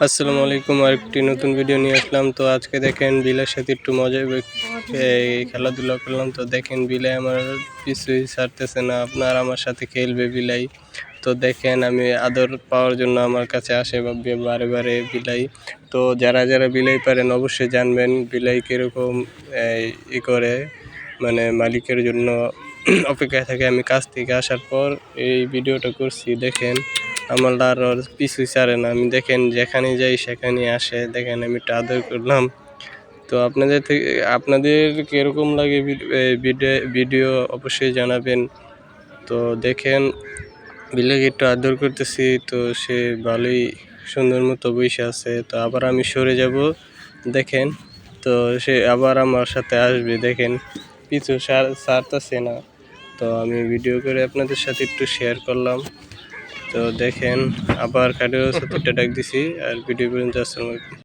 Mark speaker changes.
Speaker 1: আসসালামু আলাইকুম, আরেকটি নতুন ভিডিও নিয়ে আসলাম। তো আজকে দেখেন বিলের সাথে একটু মজা খেলাধুলা করলাম। তো দেখেন বিলাই আমার কিছুই ছাড়তেছে না, আপনার আমার সাথে খেলবে বিলাই। তো দেখেন আমি আদর পাওয়ার জন্য আমার কাছে আসে বারে বারে বিলাই। তো যারা যারা বিলাই পারেন অবশ্যই জানবেন বিলাই কীরকম করে, মানে মালিকের জন্য অপেক্ষায় থাকে। আমি কাজ থেকে আসার পর এই ভিডিওটা করছি। দেখেন আমার আর ওর পিছুই ছাড়ে না, আমি দেখেন যেখানে যাই সেখানে আসে। দেখেন আমি একটু আদর করলাম। তো আপনাদের কীরকম লাগে ভিডিও অবশ্যই জানাবেন। তো দেখেন বিলেকে একটু আদর করতেছি, তো সে ভালোই সুন্দর মতো বসে আছে। তো আবার আমি সরে যাব, দেখেন তো সে আবার আমার সাথে আসবে। দেখেন পিছু ছাড়তেছে না। তো আমি ভিডিও করে আপনাদের সাথে একটু শেয়ার করলাম। তো দেখেন আবার কাটিয়ে সাথে ডাক দিছি। আর ভিডিও পর্যন্ত আসসালামু আলাইকুম।